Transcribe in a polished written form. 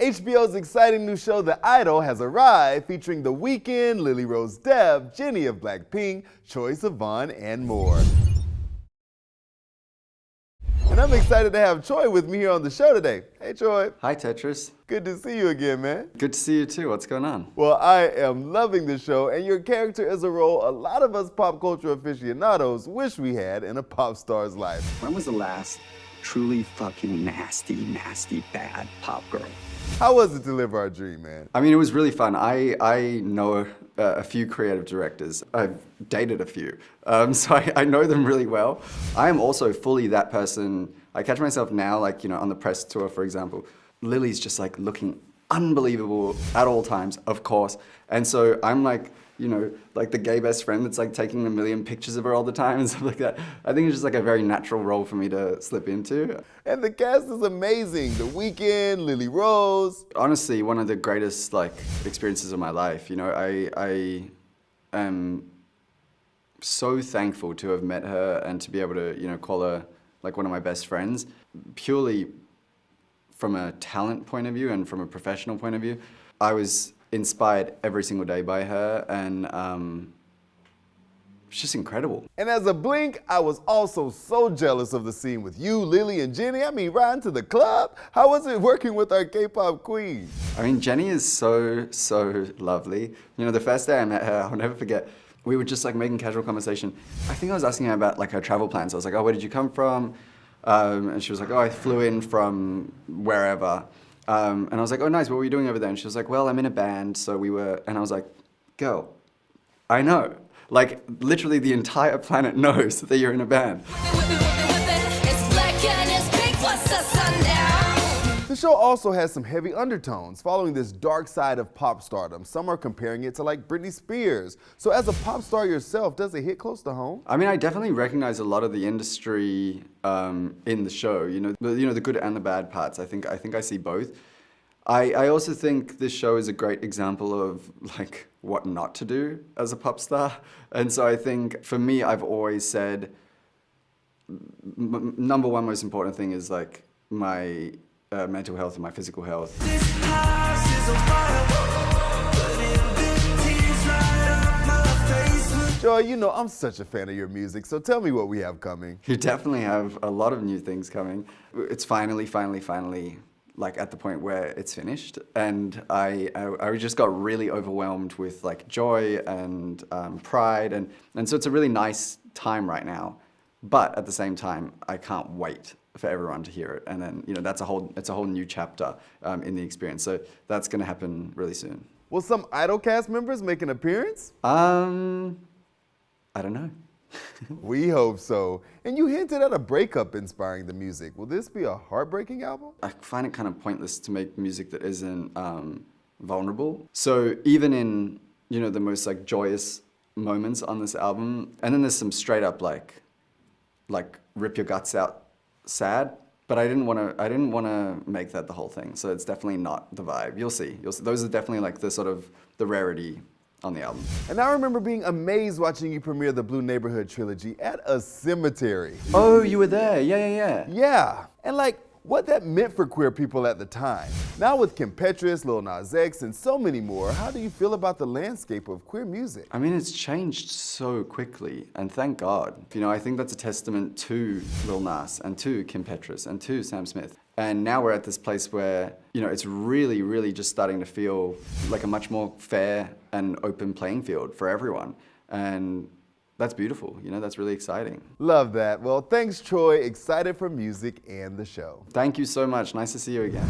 HBO's exciting new show, The Idol, has arrived, featuring The Weeknd, Lily Rose-Depp, Jennie of BlackPink, Troye Sivan, and more. And I'm excited to have Troye with me here on the show today. Hey, Troye. Hi, Tetris. Good to see you again, man. Good to see you too. What's going on? Well, I am loving the show, and your character is a role a lot of us pop culture aficionados wish we had in a pop star's life. When was the last truly fucking nasty, bad pop girl? How was it to live our dream, man? I mean, it was really fun. I know a few creative directors. I've dated a few, so I know them really well. I am also fully that person. I catch myself now, like, on the press tour, for example. Lily's just like looking unbelievable at all times, of course. And so I'm like, like the gay best friend that's like taking a million pictures of her all the time and stuff like that. I think it's just like a very natural role for me to slip into. And the cast is amazing. The Weeknd, Lily Rose. Honestly, one of the greatest experiences of my life. I am so thankful to have met her and to be able to, call her like one of my best friends, purely from a talent point of view and from a professional point of view. I was inspired every single day by her, and it's just incredible. And as a Blink, I was also so jealous of the scene with you, Lily, and Jennie. I mean, riding to the club. How was it working with our K-pop queen? I mean, Jennie is so lovely. The first day I met her, I'll never forget, we were just like making casual conversation. I think I was asking her about like her travel plans. I was like, oh, where did you come from? And she was like, oh, I flew in from wherever. And I was like, oh, nice, what were you doing over there? And she was like, well, I'm in a band, so we were, and I was like, girl, I know. Like, literally the entire planet knows that you're in a band. The show also has some heavy undertones, following this dark side of pop stardom. Some are comparing it to like Britney Spears. So as a pop star yourself, does it hit close to home? I mean, I definitely recognize a lot of the industry in the show, the good and the bad parts. I think I see both. I also think this show is a great example of like what not to do as a pop star. And so I think for me, I've always said, number one most important thing is like my mental health and my physical health. Troye, I'm such a fan of your music, so tell me what we have coming. You definitely have a lot of new things coming. It's finally like at the point where it's finished, and I just got really overwhelmed with like joy and pride, and so it's a really nice time right now. But at the same time, I can't wait for everyone to hear it, and then it's a whole new chapter in the experience. So that's going to happen really soon. Will some Idol cast members make an appearance? I don't know. We hope so. And you hinted at a breakup inspiring the music. Will this be a heartbreaking album? I find it kind of pointless to make music that isn't vulnerable. So even in the most like joyous moments on this album, and then there's some straight up like rip your guts out sad, but I didn't want to make that the whole thing. So it's definitely not the vibe. You'll see. Those are definitely like the rarity on the album. And I remember being amazed watching you premiere the Blue Neighborhood trilogy at a cemetery. Oh, you were there. Yeah. Yeah, and like what that meant for queer people at the time. Now with Kim Petras, Lil Nas X, and so many more, how do you feel about the landscape of queer music? I mean, it's changed so quickly, and thank God. I think that's a testament to Lil Nas and to Kim Petras and to Sam Smith. And now we're at this place where, it's really just starting to feel like a much more fair and open playing field for everyone. And that's beautiful, that's really exciting. Love that. Well, thanks, Troye. Excited for music and the show. Thank you so much. Nice to see you again.